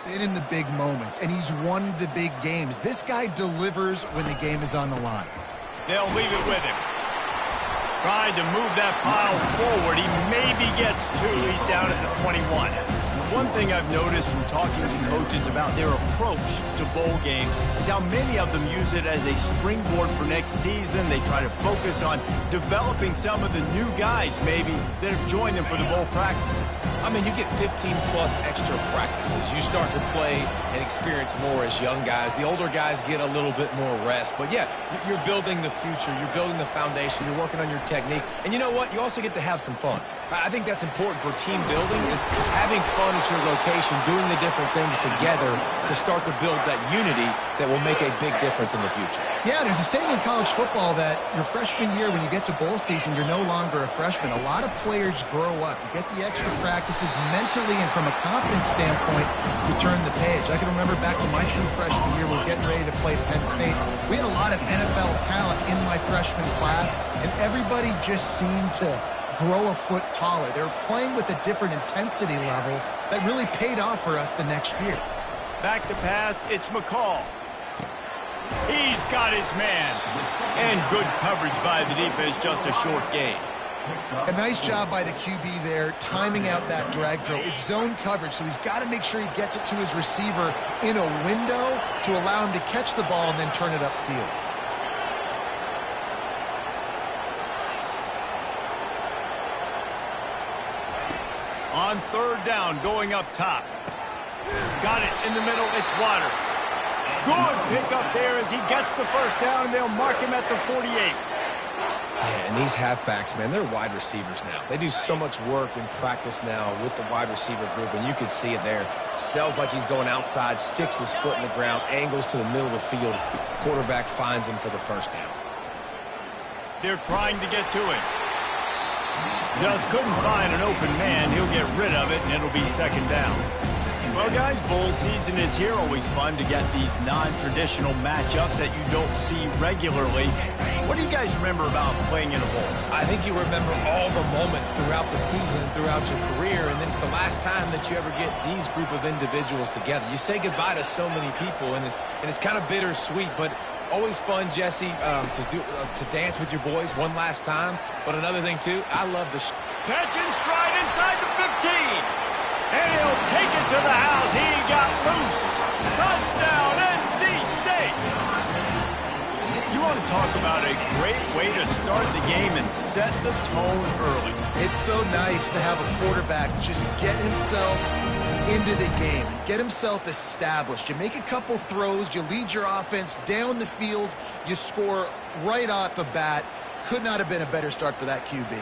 been in the big moments, and he's won the big games. This guy delivers when the game is on the line. They'll leave it with him. Trying to move that pile forward. He maybe gets two. He's down at the 21. One thing I've noticed from talking to coaches about their approach to bowl games is how many of them use it as a springboard for next season. They try to focus on developing some of the new guys, maybe, that have joined them for the bowl practices. I mean, you get 15-plus extra practices. You start to play and experience more as young guys. The older guys get a little bit more rest. But, yeah, you're building the future. You're building the foundation. You're working on your technique. And you know what? You also get to have some fun. I think that's important for team building, is having fun at your location, doing the different things together to start to build that unity that will make a big difference in the future. Yeah, there's a saying in college football that your freshman year, when you get to bowl season, you're no longer a freshman. A lot of players grow up. You get the extra practices mentally, and from a confidence standpoint, you turn the page. I can remember back to my true freshman year, we're getting ready to play Penn State. We had a lot of NFL talent in my freshman class, and everybody just seemed to grow a foot taller. They were playing with a different intensity level that really paid off for us the next year. Back to pass, it's McCall. He's got his man. And good coverage by the defense, just a short gain. A nice job by the QB there, timing out that drag throw. It's zone coverage, so he's got to make sure he gets it to his receiver in a window to allow him to catch the ball and then turn it upfield. On third down, going up top. Got it in the middle, it's Waters. Good pickup there as he gets the first down, and they'll mark him at the 48. Yeah, and these halfbacks, man, they're wide receivers now. They do so much work in practice now with the wide receiver group, and you can see it there. Sells like he's going outside, sticks his foot in the ground, angles to the middle of the field. Quarterback finds him for the first down. They're trying to get to him. Just couldn't find an open man. He'll get rid of it, and it'll be second down. Well, guys, bowl season is here. Always fun to get these non-traditional matchups that you don't see regularly. What do you guys remember about playing in a bowl? I think you remember all the moments throughout the season and throughout your career, and then it's the last time that you ever get these group of individuals together. You say goodbye to so many people, and it's kind of bittersweet, but always fun, Jesse, to dance with your boys one last time. But another thing, too, I love the catch and stride inside the 15. And he'll take it to the house. He got loose. Touchdown, NC State. You want to talk about a great way to start the game and set the tone early. It's so nice to have a quarterback just get himself into the game, get himself established. You make a couple throws, you lead your offense down the field, you score right off the bat. Could not have been a better start for that QB.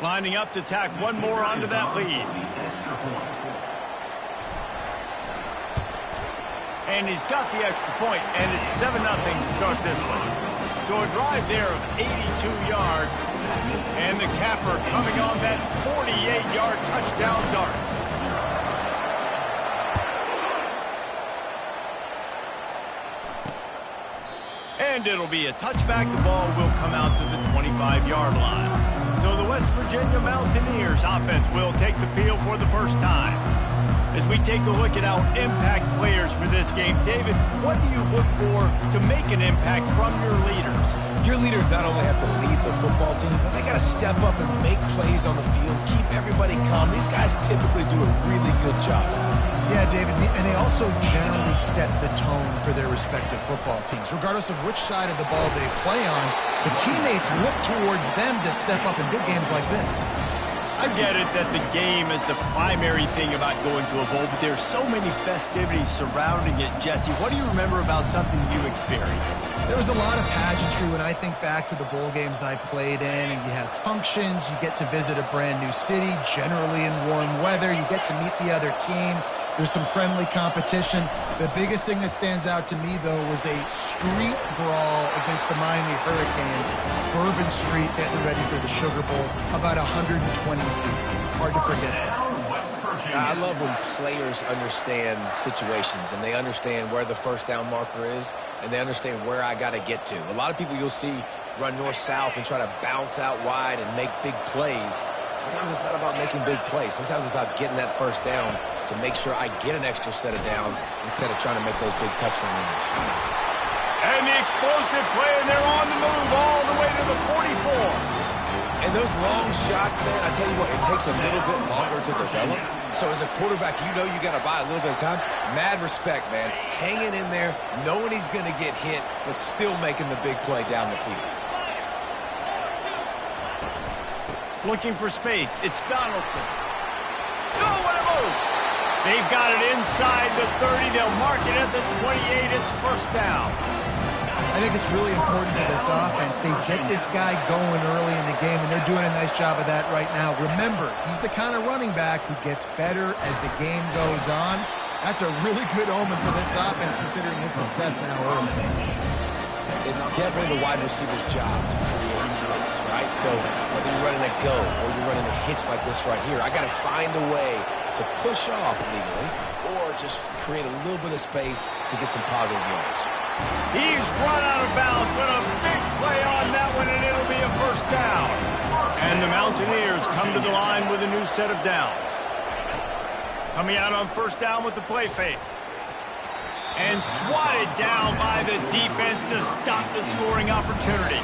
Lining up to tack one more onto that lead. And he's got the extra point, and it's 7-0 to start this one. So a drive there of 82 yards, and the capper coming on that 48-yard touchdown dart. And it'll be a touchback. The ball will come out to the 25-yard line. So the West Virginia Mountaineers offense will take the field for the first time. As we take a look at our impact players for this game, David, what do you look for to make an impact from your leaders? Your leaders not only have to lead the football team, but they got to step up and make plays on the field, keep everybody calm. These guys typically do a really good job. Yeah, David, and they also generally set the tone for their respective football teams. Regardless of which side of the ball they play on, the teammates look towards them to step up in big games like this. I get it that the game is the primary thing about going to a bowl, but there's so many festivities surrounding it. Jesse, what do you remember about something you experienced? There was a lot of pageantry when I think back to the bowl games I played in, and you have functions, you get to visit a brand new city, generally in warm weather, you get to meet the other team. There's some friendly competition. The biggest thing that stands out to me, though, was a street brawl against the Miami Hurricanes. Bourbon Street getting ready for the Sugar Bowl. About 120 feet. Hard to forget. I love when players understand situations and they understand where the first down marker is and they understand where I got to get to. A lot of people you'll see run north-south and try to bounce out wide and make big plays. Sometimes it's not about making big plays. Sometimes it's about getting that first down to make sure I get an extra set of downs instead of trying to make those big touchdown runs. And the explosive play, and they're on the move all the way to the 44. And those long shots, man, I tell you what, it takes a little bit longer to develop. So as a quarterback, you know you got to buy a little bit of time. Mad respect, man. Hanging in there, knowing he's going to get hit, but still making the big play down the field. Looking for space. It's Donaldson. Oh, what a move! They've got it inside the 30. They'll mark it at the 28. It's first down. I think it's really important for this offense. They get this guy going early in the game, and they're doing a nice job of that right now. Remember, he's the kind of running back who gets better as the game goes on. That's a really good omen for this offense, considering his success now early. It's definitely the wide receiver's job to create space, right? So whether you're running a go or you're running a hitch like this right here, I got to find a way to push off legally or just create a little bit of space to get some positive yards. He's run out of bounds, but a big play on that one, and it'll be a first down. And the Mountaineers come to the line with a new set of downs. Coming out on first down with the play fake. And swatted down by the defense to stop the scoring opportunity.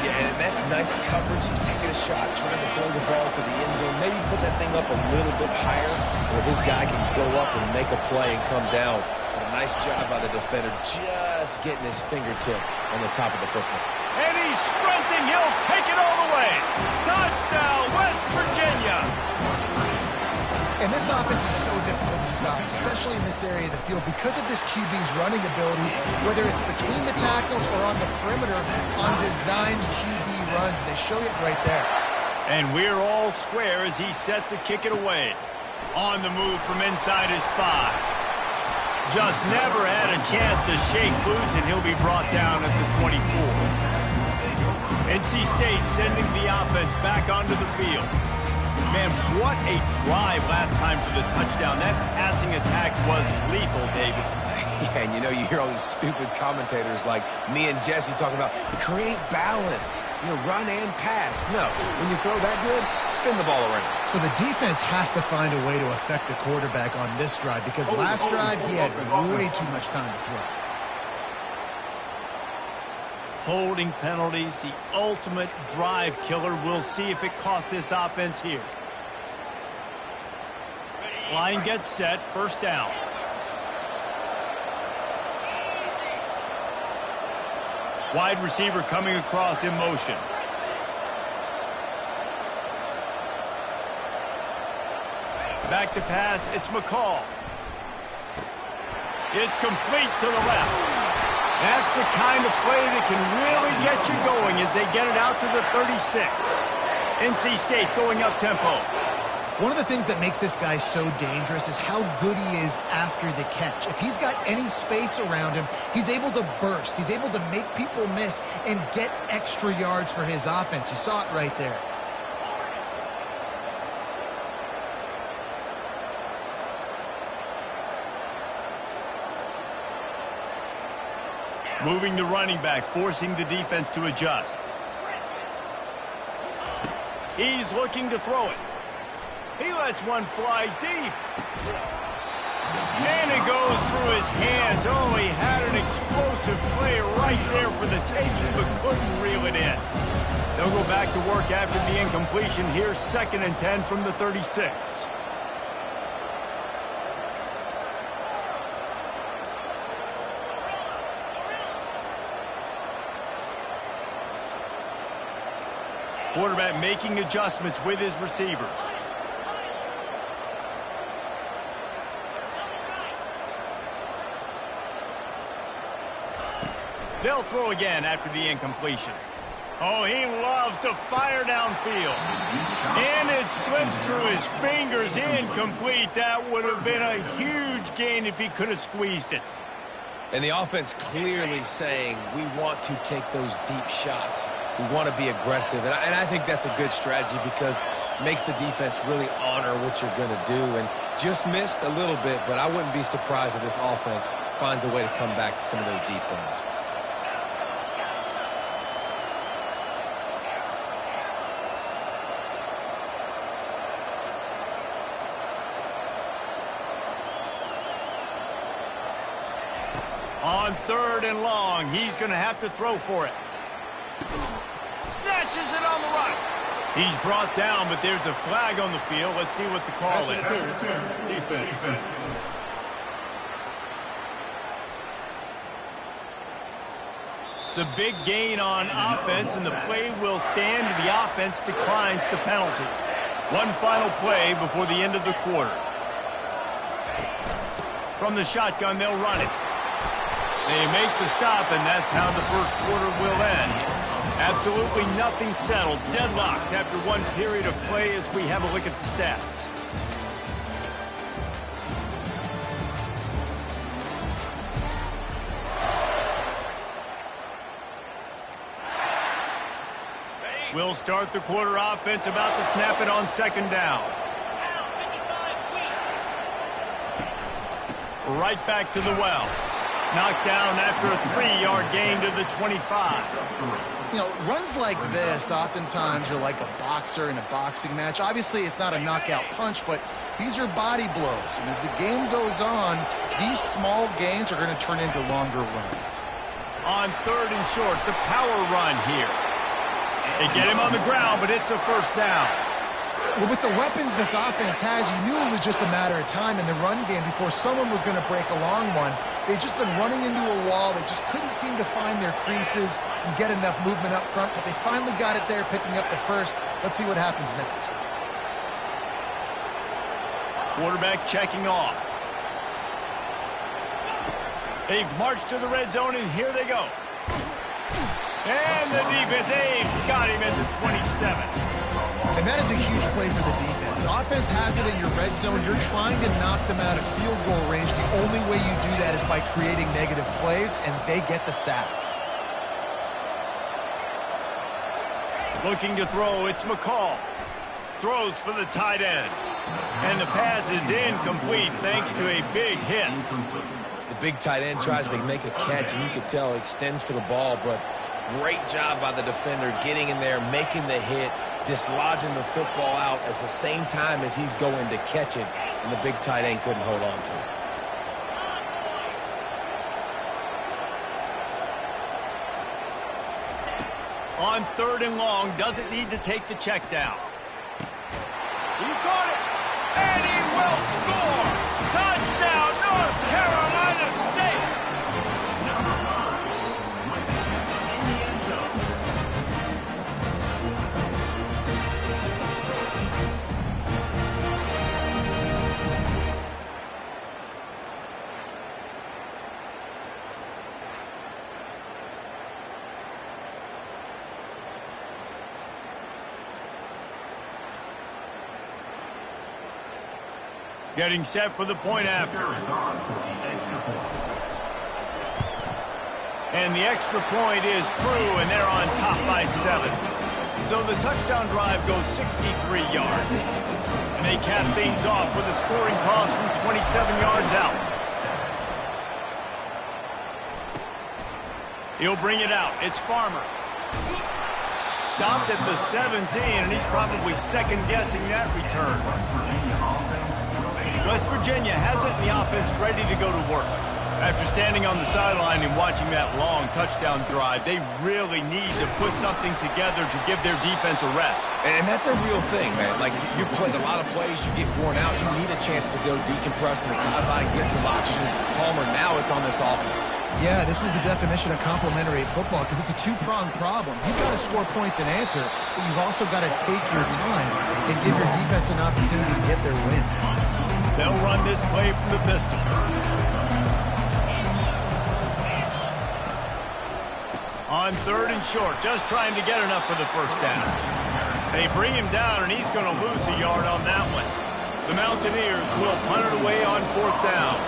Yeah, and that's nice coverage. He's taking a shot, trying to throw the ball to the end zone. Maybe put that thing up a little bit higher where his guy can go up and make a play and come down. But a nice job by the defender just getting his fingertip on the top of the football. And he's sprinting. He'll take it all the way. Touchdown, West Virginia. And this offense is so difficult to stop, especially in this area of the field, because of this QB's running ability, whether it's between the tackles or on the perimeter on designed QB runs. They show it right there. And we're all square as he's set to kick it away. On the move from inside his 5. Just never had a chance to shake loose, and he'll be brought down at the 24. NC State sending the offense back onto the field. Man, what a drive last time for the touchdown. That passing attack was lethal, David. Yeah, and you know, you hear all these stupid commentators like me and Jesse talking about create balance, run and pass. No, when you throw that good, spin the ball around. So the defense has to find a way to affect the quarterback on this drive, because last drive he had way too much time to throw. Holding penalties, the ultimate drive killer. We'll see if it costs this offense here. Line gets set, first down. Wide receiver coming across in motion. Back to pass, it's McCall. It's complete to the left. That's the kind of play that can really get you going as they get it out to the 36. NC State going up tempo. One of the things that makes this guy so dangerous is how good he is after the catch. If he's got any space around him, he's able to burst. He's able to make people miss and get extra yards for his offense. You saw it right there. Moving the running back, forcing the defense to adjust. He's looking to throw it. He lets one fly deep. And it goes through his hands. Oh, he had an explosive play right there for the taking, but couldn't reel it in. They'll go back to work after the incompletion. Here's 2nd and 10 from the 36. Quarterback making adjustments with his receivers. They'll throw again after the incompletion. Oh, he loves to fire downfield. And it slips through his fingers, incomplete. That would have been a huge gain if he could have squeezed it. And the offense clearly saying, we want to take those deep shots. We want to be aggressive. And I think that's a good strategy because it makes the defense really honor what you're going to do. And just missed a little bit, but I wouldn't be surprised if this offense finds a way to come back to some of those deep ones. On 3rd and long, he's going to have to throw for it. Snatches it on the run. He's brought down, but there's a flag on the field. Let's see what the call is. Defense. The big gain on offense, and the play will stand. The offense declines the penalty. One final play before the end of the quarter. From the shotgun, they'll run it. They make the stop, and that's how the first quarter will end. Absolutely nothing settled. Deadlocked after one period of play as we have a look at the stats. We'll start the quarter. Offense about to snap it on 2nd down. Right back to the well. Knocked down after a 3-yard gain to the 25. You know, runs like this, oftentimes you're like a boxer in a boxing match. Obviously, it's not a knockout punch, but these are body blows. And as the game goes on, these small gains are going to turn into longer runs. On 3rd and short, the power run here. They get him on the ground, but it's a 1st down. Well, with the weapons this offense has, you knew it was just a matter of time in the run game before someone was going to break a long one. They'd just been running into a wall. They just couldn't seem to find their creases and get enough movement up front, but they finally got it there, picking up the 1st. Let's see what happens next. Quarterback checking off. They've marched to the red zone, and here they go. And the defense, got him at the 27. And that is a huge play for the defense. Offense has it in your red zone. You're trying to knock them out of field goal range. The only way you do that is by creating negative plays, and they get the sack. Looking to throw, it's McCall. Throws for the tight end. And the pass is incomplete thanks to a big hit. The big tight end tries to make a catch, and you could tell he extends for the ball, but great job by the defender getting in there, making the hit, dislodging the football out at the same time as he's going to catch it, and the big tight end couldn't hold on to it. On 3rd and long, doesn't need to take the check down. He caught it, and he will score! Touchdown, North Carolina State! Getting set for the point after. And the extra point is true, and they're on top by 7. So the touchdown drive goes 63 yards. And they cap things off with a scoring toss from 27 yards out. He'll bring it out. It's Farmer. Stopped at the 17, and he's probably second-guessing that return. West Virginia has it in the offense ready to go to work. After standing on the sideline and watching that long touchdown drive, they really need to put something together to give their defense a rest. And that's a real thing, man. Like, you played a lot of plays, you get worn out, you need a chance to go decompress on the sideline, get some oxygen. Palmer, now it's on this offense. Yeah, this is the definition of complementary football because it's a two-pronged problem. You've got to score points and answer, but you've also got to take your time and give your defense an opportunity to get their win. They'll run this play from the pistol. On 3rd and short, just trying to get enough for the 1st down. They bring him down, and he's going to lose a yard on that one. The Mountaineers will punt it away on 4th down.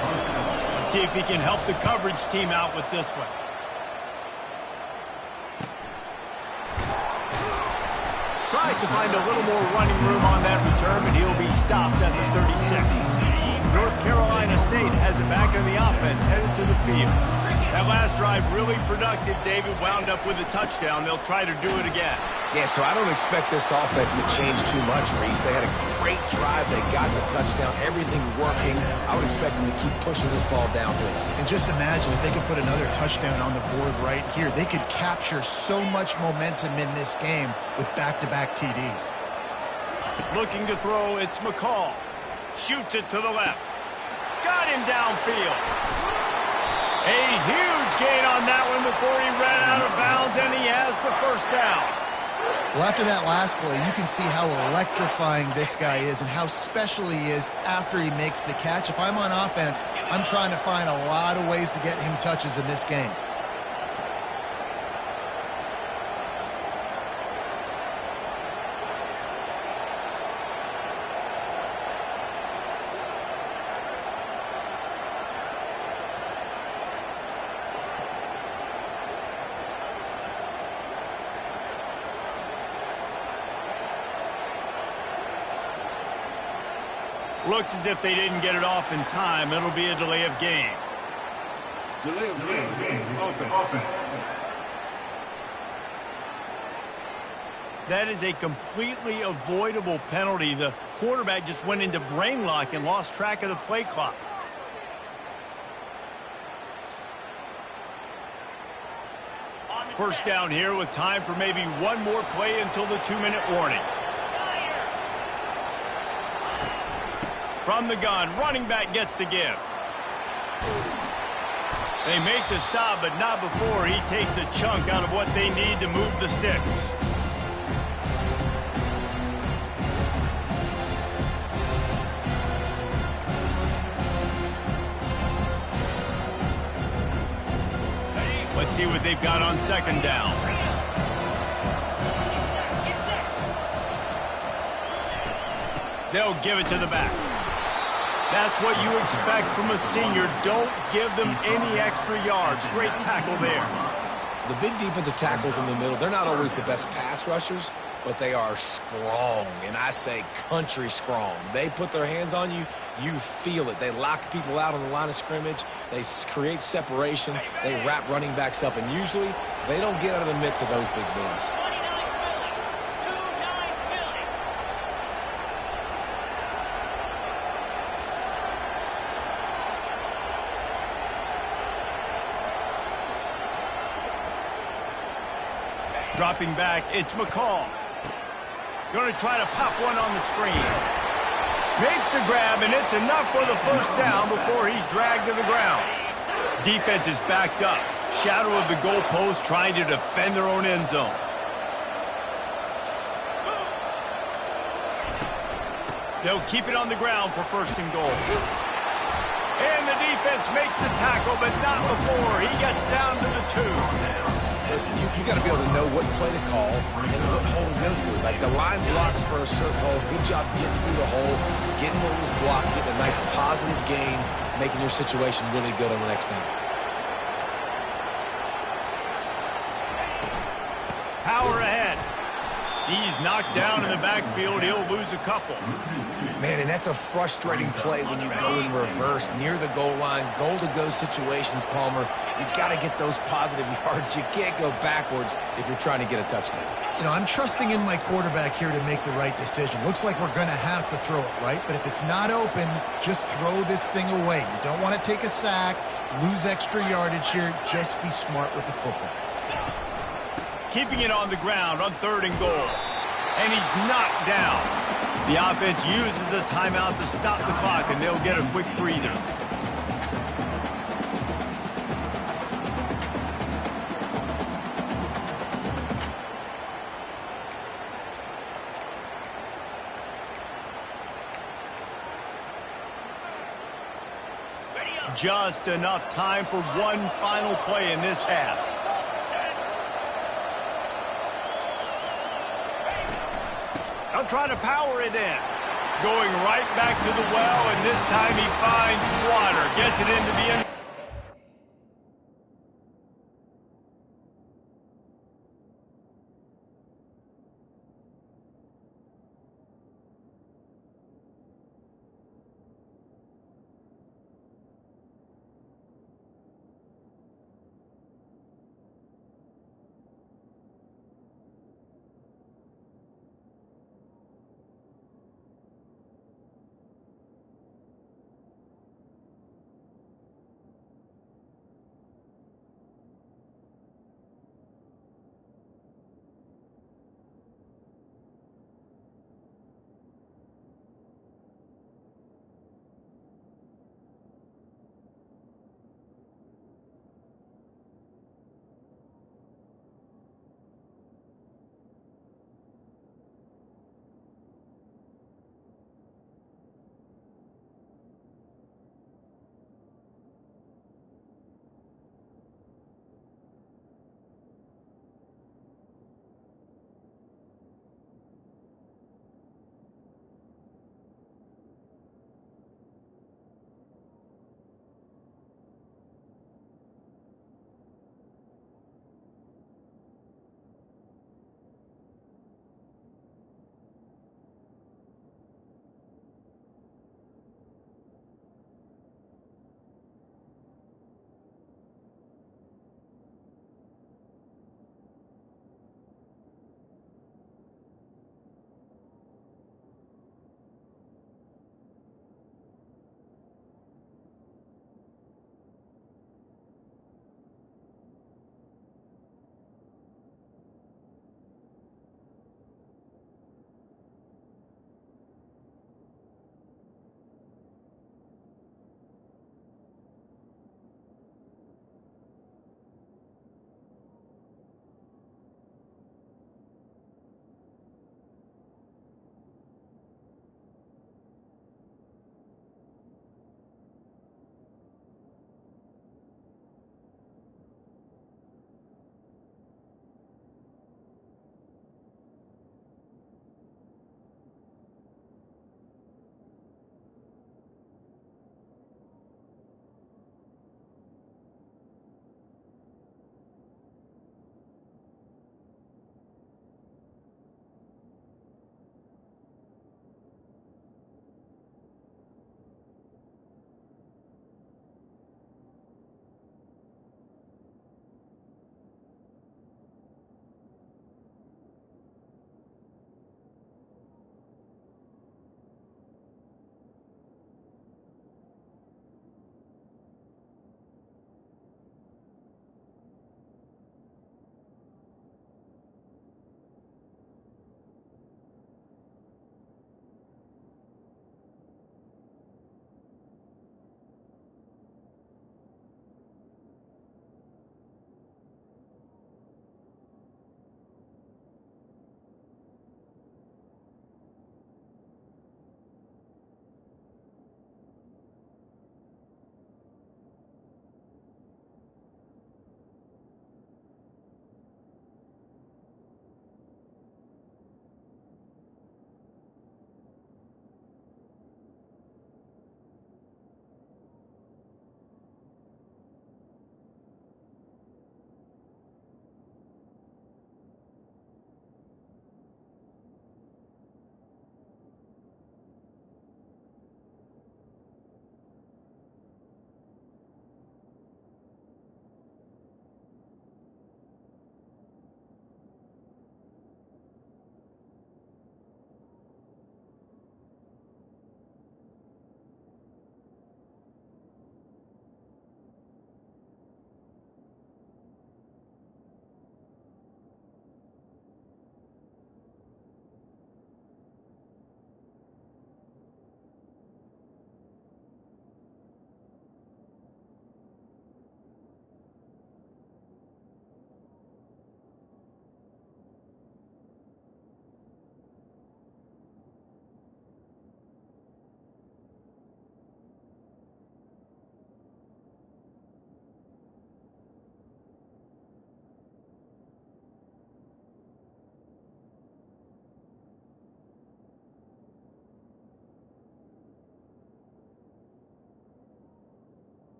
Let's see if he can help the coverage team out with this one. Tries to find a little more running room on that return, but he'll be stopped at the 36. North Carolina State has it back on the offense, headed to the field. That last drive really productive. David wound up with a touchdown. They'll try to do it again. Yeah, so I don't expect this offense to change too much, Reese. They had a great drive. They got the touchdown, everything working. I would expect them to keep pushing this ball downhill. And just imagine if they could put another touchdown on the board right here. They could capture so much momentum in this game with back-to-back TDs. Looking to throw, it's McCall. Shoots it to the left. Got him downfield. A huge gain on that one before he ran out of bounds, and he has the first down. Well, after that last play, you can see how electrifying this guy is and how special he is after he makes the catch. If I'm on offense, I'm trying to find a lot of ways to get him touches in this game. Looks as if they didn't get it off in time. It'll be a delay of game. Delay of game. Offense. That is a completely avoidable penalty. The quarterback just went into brain lock and lost track of the play clock. First down here with time for maybe one more play until the 2-minute warning. From the gun, running back gets to give. They make the stop, but not before he takes a chunk out of what they need to move the sticks. Let's see what they've got on second down. They'll give it to the back. That's what you expect from a senior. Don't give them any extra yards. Great tackle there. The big defensive tackles in the middle, they're not always the best pass rushers, but they are strong, and I say country strong. They put their hands on you, you feel it. They lock people out on the line of scrimmage. They create separation. They wrap running backs up, and usually they don't get out of the midst of those big boys. Dropping back, it's McCall. Going to try to pop one on the screen. Makes the grab, and it's enough for the first down before he's dragged to the ground. Defense is backed up. Shadow of the goalpost trying to defend their own end zone. They'll keep it on the ground for first and goal. And the defense makes the tackle, but not before he gets down to the 2. Listen, you got to be able to know what play to call and what hole to go through. Like the line blocks for a certain hole. Good job getting through the hole, getting what was blocked, getting a nice positive gain, making your situation really good on the next down. Power ahead. He's knocked down in the backfield. He'll lose a couple. Man, and that's a frustrating play when you go in reverse near the goal line, goal-to-go situations, Palmer. You got to get those positive yards. You can't go backwards if you're trying to get a touchdown. You know, I'm trusting in my quarterback here to make the right decision. Looks like we're going to have to throw it, right? But if it's not open, just throw this thing away. You don't want to take a sack, lose extra yardage here. Just be smart with the football. Keeping it on the ground on 3rd and goal. And he's knocked down. The offense uses a timeout to stop the clock, and they'll get a quick breather. Just enough time for one final play in this half. They'll try to power it in. Going right back to the well, and this time he finds water. Gets it into the end.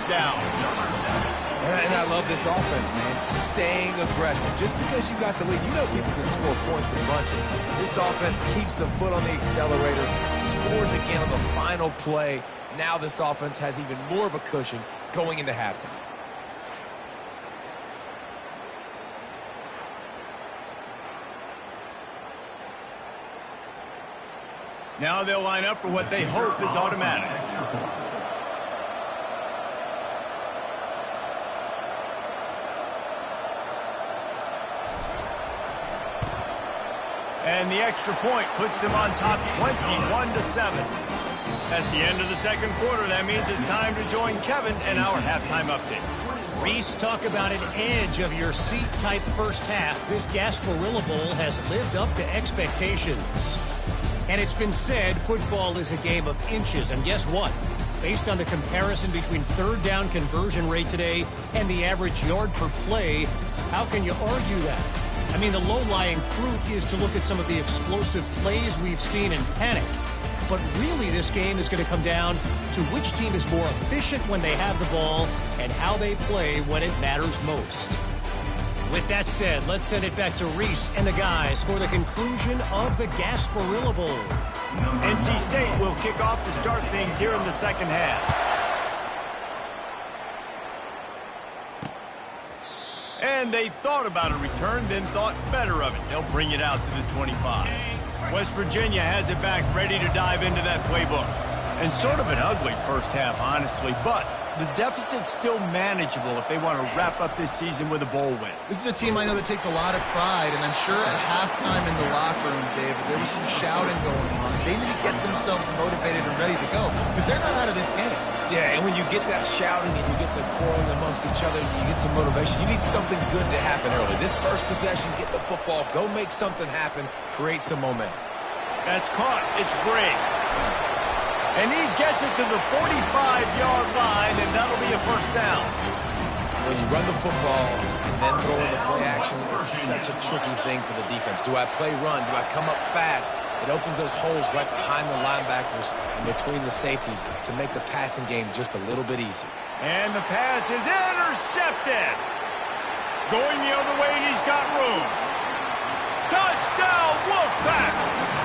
down. And I love this offense, man. Staying aggressive. Just because you got the lead, you know people can score points in bunches. This offense keeps the foot on the accelerator, scores again on the final play. Now this offense has even more of a cushion going into halftime. Now they'll line up for what they hope is automatic. And the extra point puts them on top 21-7. That's the end of the second quarter. That means it's time to join Kevin and our halftime update. Reese, talk about an edge of your seat type first half. This Gasparilla Bowl has lived up to expectations. And it's been said football is a game of inches. And guess what? Based on the comparison between third down conversion rate today and the average yard per play, how can you argue that? I mean, the low-lying fruit is to look at some of the explosive plays we've seen in panic. But really, this game is going to come down to which team is more efficient when they have the ball and how they play when it matters most. With that said, let's send it back to Reese and the guys for the conclusion of the Gasparilla Bowl. NC State will kick off to start things here in the second half. And they thought about a return, then thought better of it. They'll bring it out to the 25. West Virginia has it back, ready to dive into that playbook. And sort of an ugly first half, honestly, but the deficit's still manageable if they want to wrap up this season with a bowl win. This is a team I know that takes a lot of pride, and I'm sure at halftime in the locker room, David, there was some shouting going on. They need to get themselves motivated and ready to go, because they're not out of this game. Yeah, and when you get that shouting and you get the quarreling amongst each other, you get some motivation. You need something good to happen early. This first possession, get the football, go make something happen, create some momentum. That's caught. It's Gray. And he gets it to the 45-yard line, and that'll be a first down. When you run the football and then throw in the play action, it's such a tricky thing for the defense. Do I play run? Do I come up fast? It opens those holes right behind the linebackers and between the safeties to make the passing game just a little bit easier. And the pass is intercepted. Going the other way, and he's got room. Touchdown, Wolfpack!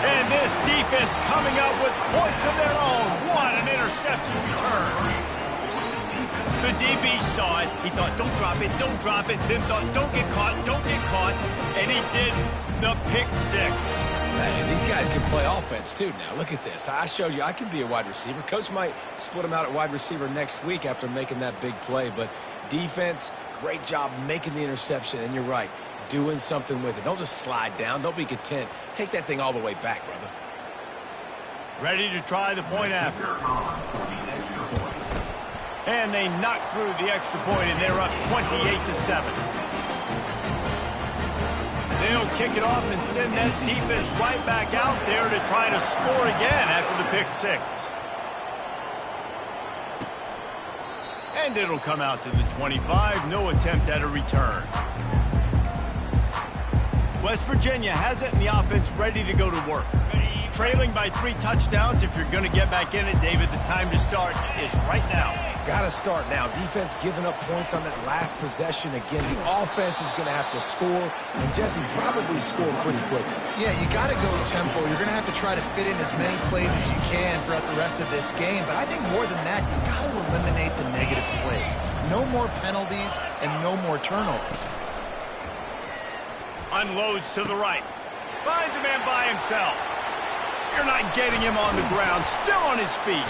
And this defense coming up with points of their own. What an interception return. The DB saw it. He thought, don't drop it, don't drop it. Then thought, don't get caught, don't get caught. And he did the pick six. And these guys can play offense, too, now. Look at this. I showed you I can be a wide receiver. Coach might split him out at wide receiver next week after making that big play. But defense, great job making the interception. And you're right, doing something with it. Don't just slide down. Don't be content. Take that thing all the way back, brother. Ready to try the point after. And they knock through the extra point, and they're up 28-7. They'll kick it off and send that defense right back out there to try to score again after the pick six. And it'll come out to the 25. No attempt at a return. West Virginia has it, and the offense ready to go to work. Trailing by 3 touchdowns. If you're going to get back in it, David, the time to start is right now. Got to start now. Defense giving up points on that last possession. Again, the offense is going to have to score, and Jesse probably scored pretty quickly. Yeah, you got to go tempo. You're going to have to try to fit in as many plays as you can throughout the rest of this game. But I think more than that, you got to eliminate the negative plays. No more penalties and no more turnovers. Unloads to the right. Finds a man by himself. You're not getting him on the ground. Still on his feet.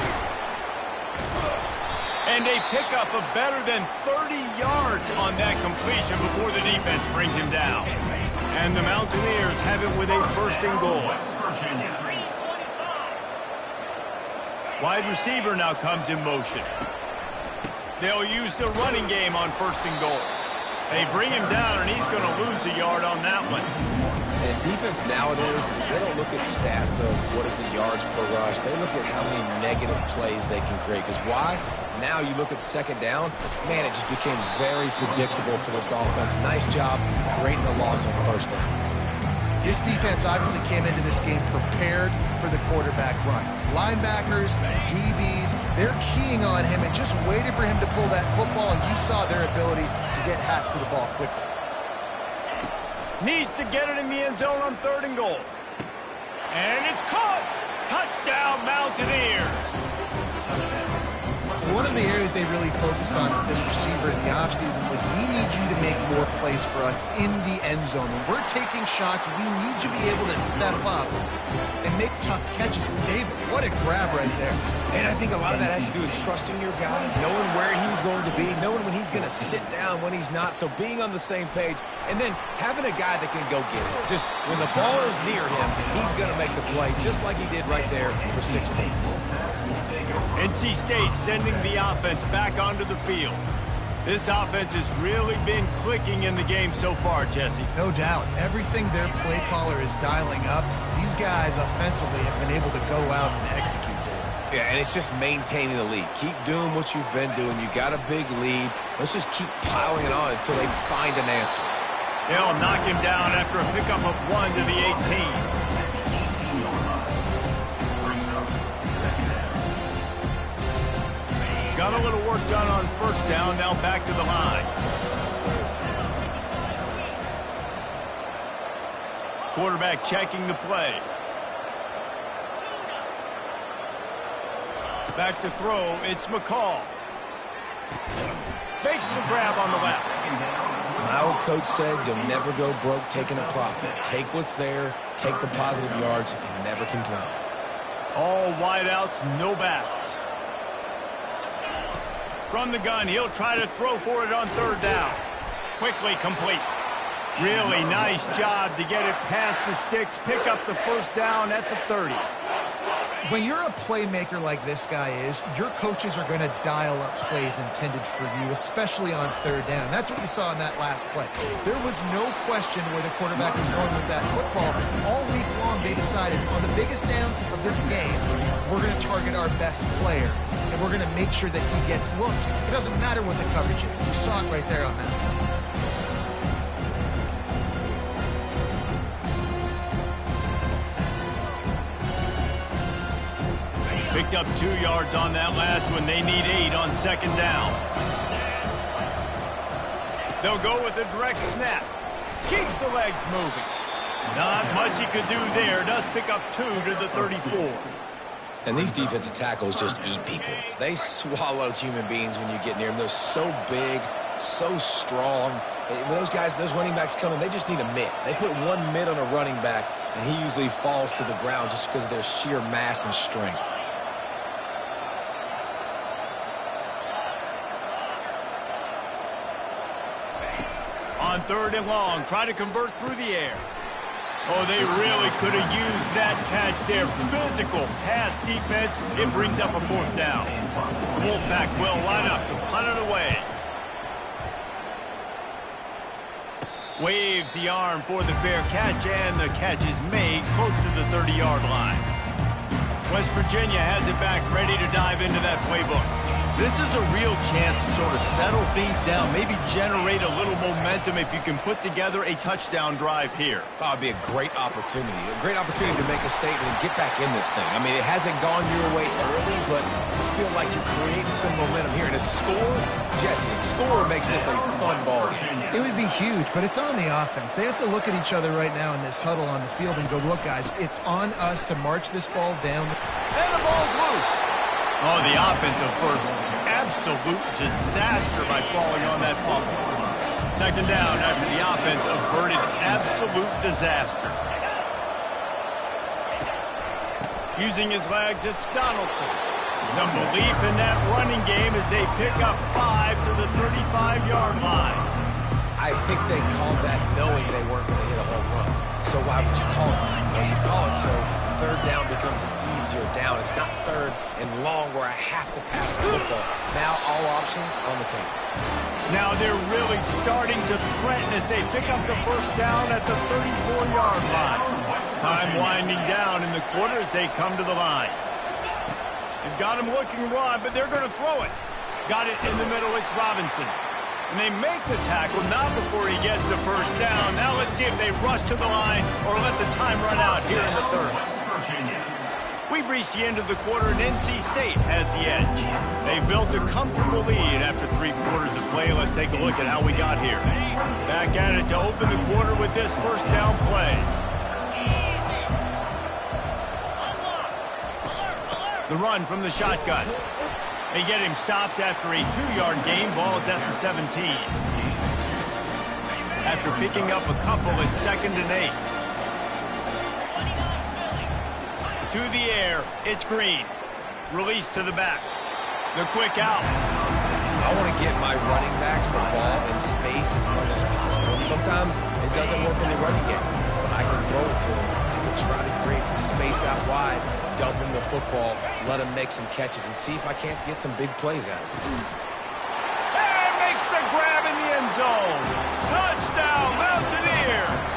And a pickup of better than 30 yards on that completion before the defense brings him down. And the Mountaineers have it with a first and goal. Wide receiver now comes in motion. They'll use the running game on first and goal. They bring him down, and he's going to lose a yard on that one. And defense nowadays, they don't look at stats of what is the yards per rush. They look at how many negative plays they can create. Because why? Now you look at second down, man, it just became very predictable for this offense. Nice job creating the loss on first down. This defense obviously came into this game prepared for the quarterback run. Linebackers, DBs, they're keying on him and just waiting for him to pull that football, and you saw their ability to get hats to the ball quickly. Needs to get it in the end zone on 3rd and goal. And it's caught! Touchdown, Mountaineers! One of the areas they really focused on with this receiver in the offseason was we need you to make more plays for us in the end zone. When we're taking shots, we need you to be able to step up and make tough catches. And David, what a grab right there. And I think a lot of that has to do with trusting your guy, knowing where he's going to be, knowing when he's going to sit down, when he's not. So being on the same page, and then having a guy that can go get it. Just when the ball is near him, he's going to make the play, just like he did right there for 6 points. NC State sending the offense back onto the field. This offense has really been clicking in the game so far, Jesse. No doubt. Everything their play caller is dialing up, these guys offensively have been able to go out and execute. Yeah, and it's just maintaining the lead. Keep doing what you've been doing. You got a big lead. Let's just keep piling it on until they find an answer. They'll knock him down after a pickup of 1 to the 18. Got a little work done on 1st down, now back to the line. Quarterback checking the play. Back to throw, it's McCall. Makes the grab on the left. My old coach said you'll never go broke taking a profit. Take what's there, take the positive yards, and never complain. All wideouts, no backs. From the gun, he'll try to throw for it on 3rd down. Quickly complete. Really nice job to get it past the sticks, pick up the 1st down at the 30. When you're a playmaker like this guy is, your coaches are going to dial up plays intended for you, especially on 3rd down. That's what you saw in that last play. There was no question where the quarterback was going with that football. All week long, they decided on the biggest downs of this game, we're going to target our best player, and we're going to make sure that he gets looks. It doesn't matter what the coverage is. You saw it right there on that. Picked up 2 yards on that last one. They need 8 on 2nd down. They'll go with a direct snap. Keeps the legs moving. Not much he could do there. Does pick up 2 to the 34. And these defensive tackles just eat people. They swallow human beings when you get near them. They're so big, so strong. When those guys, those running backs come in, they just need a mitt. They put 1 mitt on a running back, and he usually falls to the ground just because of their sheer mass and strength. On 3rd and long, try to convert through the air. Oh, they really could have used that catch there. Physical pass defense. It brings up a 4th down. Wolfpack will line up to punt it away. Waves the arm for the fair catch, and the catch is made close to the 30-yard line. West Virginia has it back, ready to dive into that playbook. This is a real chance to sort of settle things down, maybe generate a little momentum if you can put together a touchdown drive here. That would be a great opportunity to make a statement and get back in this thing. I mean, it hasn't gone your way early, but I feel like you're creating some momentum here. And a score, Jesse, a score makes this a fun ball game. It would be huge, but it's on the offense. They have to look at each other right now in this huddle on the field and go, look, guys, it's on us to march this ball down. And the ball's loose. Oh, the offensive first. Absolute disaster by falling on that fumble. 2nd down after the offense averted absolute disaster. Using his legs, it's Donaldson. Some belief in that running game as they pick up 5 to the 35-yard line. I think they called that knowing they weren't going to hit a home run. So why would you call it that? Well, you call it so 3rd down becomes an easier down. It's not 3rd and long where I have to pass the football. Now all options on the table. Now they're really starting to threaten as they pick up the 1st down at the 34-yard line. Time winding down in the quarter as they come to the line. They've got him looking run, but they're going to throw it. Got it in the middle, it's Robinson. And they make the tackle, not before he gets the first down. Now let's see if they rush to the line or let the time run out here in the third. We've reached the end of the quarter, and NC State has the edge. They've built a comfortable lead after 3 quarters of play. Let's take a look at how we got here. Back at it to open the quarter with this first down play. The run from the shotgun. They get him stopped after a 2-yard gain. Ball is at the 17. After picking up a couple, it's 2nd and 8. To the air, it's Green. Release to the back. The quick out. I want to get my running backs the ball in space as much as possible. And sometimes it doesn't work in the running game. But I can throw it to him. I can try to create some space out wide, dump him the football, let him make some catches, and see if I can't get some big plays out of him. And makes the grab in the end zone. Touchdown, Mountaineers!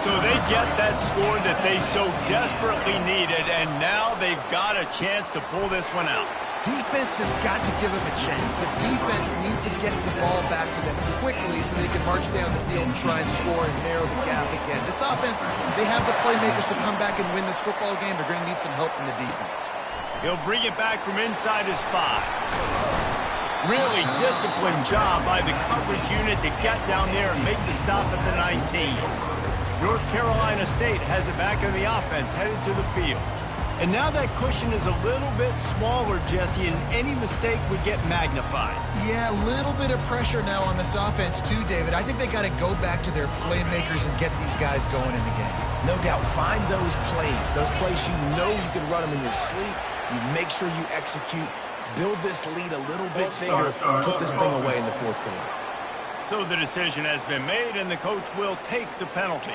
So they get that score that they so desperately needed, and now they've got a chance to pull this one out. Defense has got to give them a chance. The defense needs to get the ball back to them quickly so they can march down the field and try and score and narrow the gap again. This offense, they have the playmakers to come back and win this football game. They're going to need some help from the defense. He'll bring it back from inside his 5. Really disciplined job by the coverage unit to get down there and make the stop at the 19. North Carolina State has it back in the offense, headed to the field. And now that cushion is a little bit smaller, Jesse, and any mistake would get magnified. Yeah, a little bit of pressure now on this offense too, David. I think they got to go back to their playmakers and get these guys going in the game. No doubt, find those plays you know you can run them in your sleep. You make sure you execute, build this lead a little bit bigger, put this thing away in the 4th quarter. So the decision has been made, and the coach will take the penalty.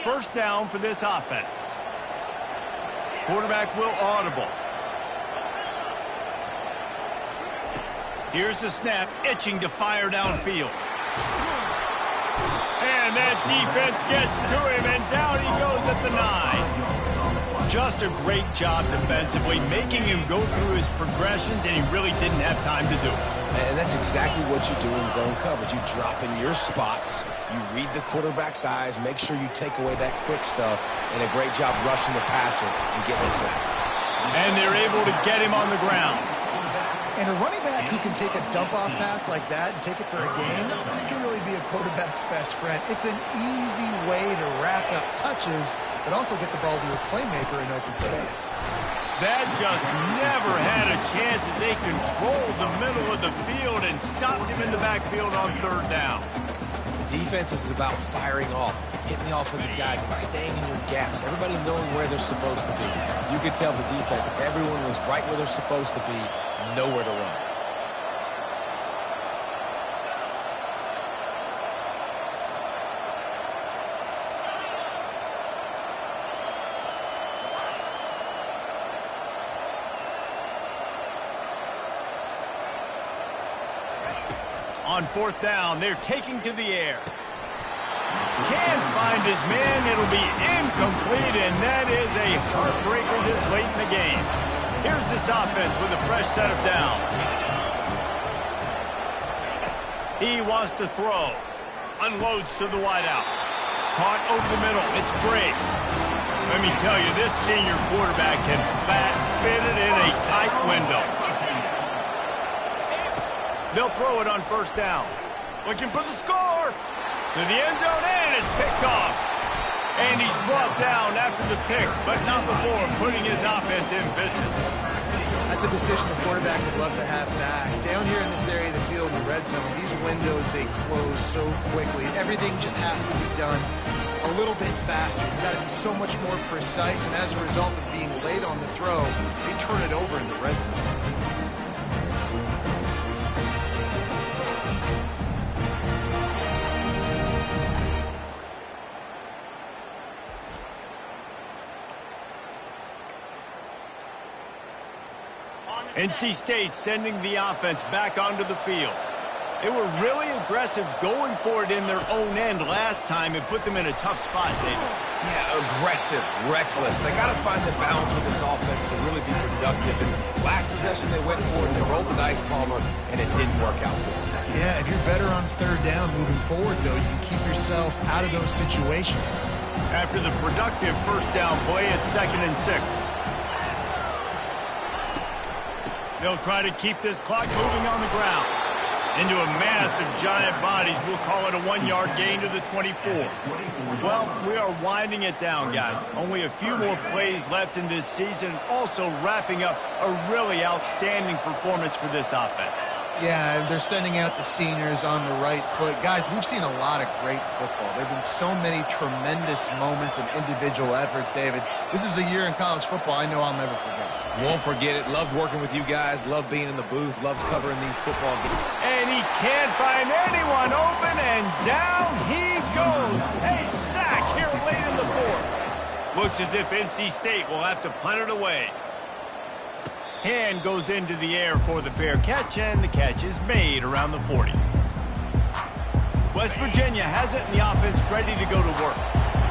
First down for this offense. Quarterback will audible. Here's the snap, itching to fire downfield. And that defense gets to him, and down he goes at the 9. Just a great job defensively, making him go through his progressions, and he really didn't have time to do it. And that's exactly what you do in zone coverage. You drop in your spots, you read the quarterback's eyes, make sure you take away that quick stuff, and a great job rushing the passer and getting a sack. And they're able to get him on the ground. And a running back who can take a dump-off pass like that and take it for a gain, that can really be a quarterback's best friend. It's an easy way to rack up touches, but also get the ball to your playmaker in open space. That just never had a chance as they controlled the middle of the field and stopped him in the backfield on 3rd down. Defense is about firing off, hitting the offensive guys, and staying in your gaps. Everybody knowing where they're supposed to be. You could tell the defense, everyone was right where they're supposed to be, nowhere to run. On 4th down, they're taking to the air. Can't find his man. It'll be incomplete, and that is a heartbreaker this late in the game. Here's this offense with a fresh set of downs. He wants to throw. Unloads to the wideout. Caught over the middle. It's great. Let me tell you, this senior quarterback can flat fit it in a tight window. They'll throw it on 1st down. Looking for the score. To the end zone, and it's picked off. And he's brought down after the pick, but not before putting his offense in business. That's a decision the quarterback would love to have back. Down here in this area of the field in the red zone, these windows, they close so quickly. Everything just has to be done a little bit faster. You've got to be so much more precise, and as a result of being late on the throw, they turn it over in the red zone. NC State sending the offense back onto the field. They were really aggressive going for it in their own end last time and put them in a tough spot, David. Yeah, aggressive, reckless. They got to find the balance with this offense to really be productive. And last possession they went for it, they rolled the dice, Palmer, and it didn't work out for them. Yeah, if you're better on third down moving forward, though, you can keep yourself out of those situations. After the productive first down play, it's 2nd and 6. They'll try to keep this clock moving on the ground. Into a mass of giant bodies. We'll call it a 1-yard gain to the 24. Well, we are winding it down, guys. Only a few more plays left in this season. Also wrapping up a really outstanding performance for this offense. Yeah, and they're sending out the seniors on the right foot. Guys, we've seen a lot of great football. There have been so many tremendous moments and individual efforts, David. This is a year in college football I know I'll never forget. Won't forget it. Loved working with you guys. Loved being in the booth. Loved covering these football games. And he can't find anyone open, and down he goes. A sack here late in the 4th. Looks as if NC State will have to punt it away. Hand goes into the air for the fair catch, and the catch is made around the 40. West Virginia has it, and the offense ready to go to work.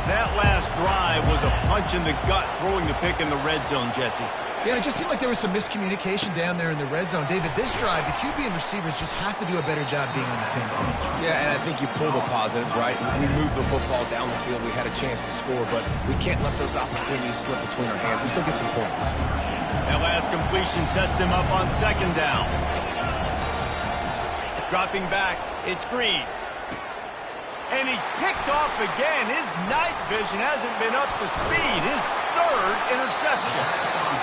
That last drive was a punch in the gut, throwing the pick in the red zone, Jesse. Yeah, it just seemed like there was some miscommunication down there in the red zone. David, this drive, the QB and receivers just have to do a better job being on the same page. Yeah, and I think you pull the positives, right? We moved the football down the field. We had a chance to score, but we can't let those opportunities slip between our hands. Let's go get some points. That last completion sets him up on 2nd down. Dropping back, it's Green. And he's picked off again. His night vision hasn't been up to speed. His 3rd interception.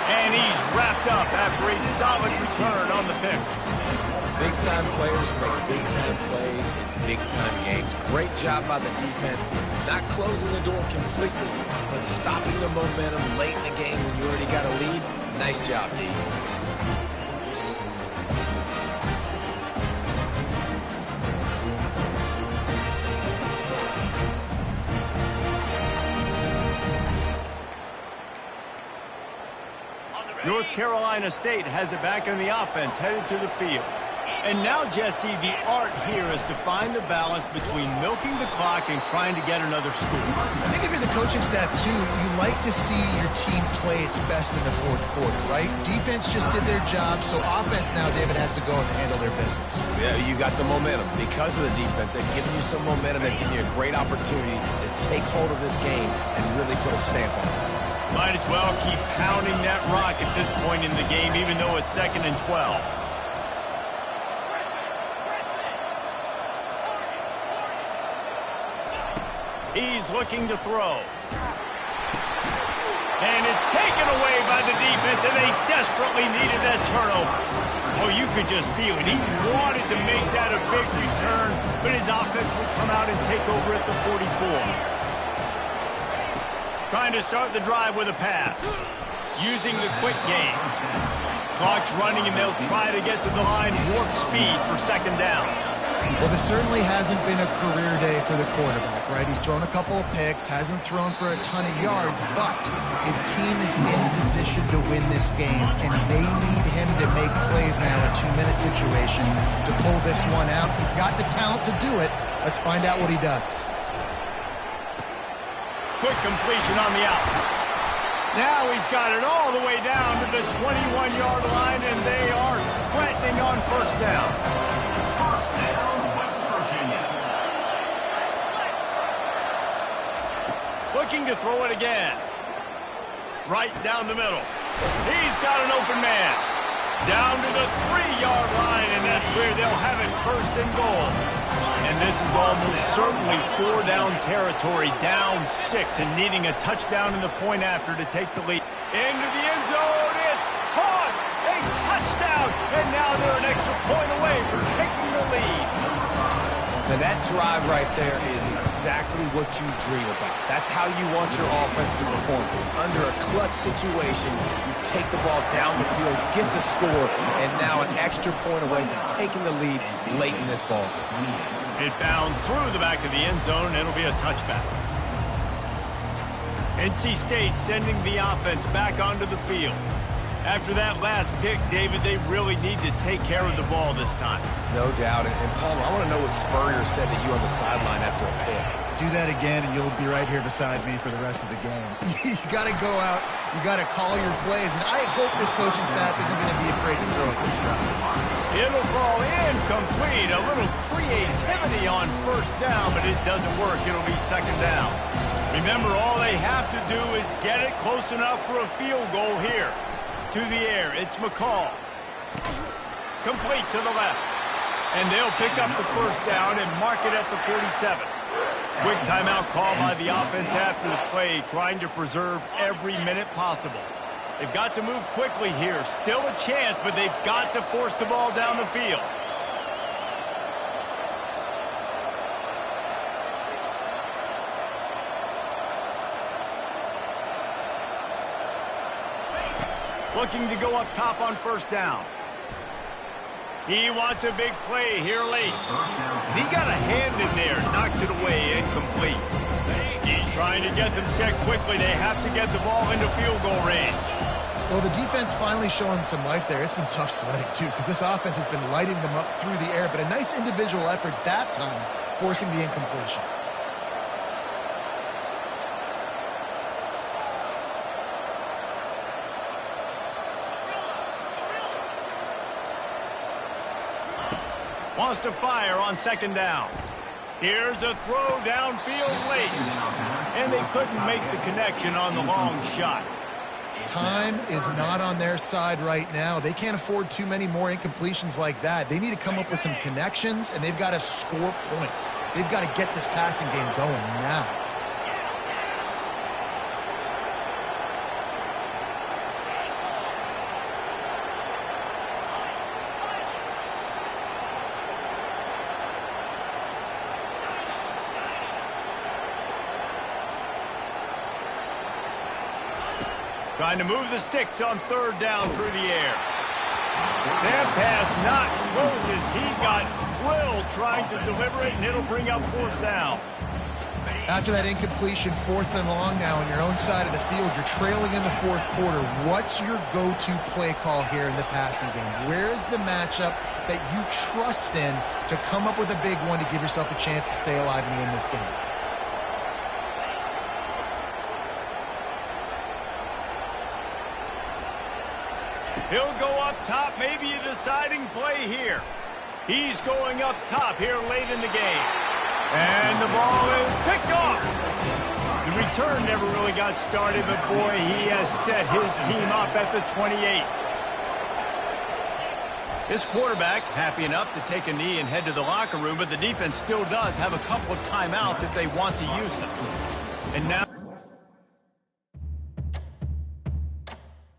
And he's wrapped up after a solid return on the pick. Big-time players make big-time plays in big-time games. Great job by the defense. Not closing the door completely, but stopping the momentum late in the game when you already got a lead. Nice job, D. North Carolina State has it back in the offense, headed to the field. And now, Jesse, the art here is to find the balance between milking the clock and trying to get another score. I think if you're the coaching staff, too, you like to see your team play its best in the 4th quarter, right? Defense just did their job, so offense now, David, has to go and handle their business. Yeah, you got the momentum. Because of the defense, they've given you some momentum. They've given you a great opportunity to take hold of this game and really put a stamp on it. Might as well keep pounding that rock at this point in the game, even though it's 2nd and 12. He's looking to throw. And it's taken away by the defense, and they desperately needed that turnover. Oh, you could just feel it. He wanted to make that a big return, but his offense would come out and take over at the 44. Trying to start the drive with a pass. Using the quick game. Clock's running, and they'll try to get to the line warp speed for 2nd down. Well, this certainly hasn't been a career day for the quarterback, right? He's thrown a couple of picks, hasn't thrown for a ton of yards, but his team is in position to win this game, and they need him to make plays now, a 2-minute situation, to pull this one out. He's got the talent to do it. Let's find out what he does. Quick completion on the out. Now he's got it all the way down to the 21-yard line, and they are threatening on 1st down. First down, West Virginia. Looking to throw it again. Right down the middle. He's got an open man. Down to the 3-yard line, and that's where they'll have it 1st and goal. And this is almost certainly 4-down territory, down 6, and needing a touchdown in the point after to take the lead. Into the end zone, it's caught! A touchdown! And now they're an extra point away from taking the lead. Now that drive right there is exactly what you dream about. That's how you want your offense to perform. Under a clutch situation, you take the ball down the field, get the score, and now an extra point away from taking the lead late in this ball game. It bounds through the back of the end zone, and it'll be a touchback. NC State sending the offense back onto the field. After that last pick, David, they really need to take care of the ball this time. No doubt. And Palmer, I want to know what Spurrier said to you on the sideline after a pick. Do that again, and you'll be right here beside me for the rest of the game. You got to go out. You got to call your plays, and I hope this coaching staff isn't going to be afraid to throw it this round. It'll fall incomplete. A little creativity on first down, but it doesn't work. It'll be second down. Remember, all they have to do is get it close enough for a field goal here. To the air, it's McCall. Complete to the left. And they'll pick up the first down and mark it at the 47. Quick timeout call by the offense after the play, trying to preserve every minute possible. They've got to move quickly here. Still a chance, but they've got to force the ball down the field. Looking to go up top on first down. He wants a big play here late. He got a hand in there, knocks it away, incomplete. He's trying to get them set quickly. They have to get the ball into field goal range. Well, the defense finally showing some life there. It's been tough sledding, too, because this offense has been lighting them up through the air, but a nice individual effort that time, forcing the incompletion. Wants to fire on second down. Here's a throw downfield late. And they couldn't make the connection on the long shot. Time is not on their side right now. They can't afford too many more incompletions like that. They need to come up with some connections, and they've got to score points. They've got to get this passing game going now. Trying to move the sticks on third down through the air. That pass not close as he got drilled trying to deliver it, and it'll bring up fourth down. After that incompletion, fourth and long now on your own side of the field, you're trailing in the fourth quarter. What's your go-to play call here in the passing game? Where is the matchup that you trust in to come up with a big one to give yourself a chance to stay alive and win this game? He'll go up top, maybe a deciding play here. He's going up top here late in the game. And the ball is picked off. The return never really got started, but boy, he has set his team up at the 28. This quarterback happy enough to take a knee and head to the locker room, but the defense still does have a couple of timeouts if they want to use them. And now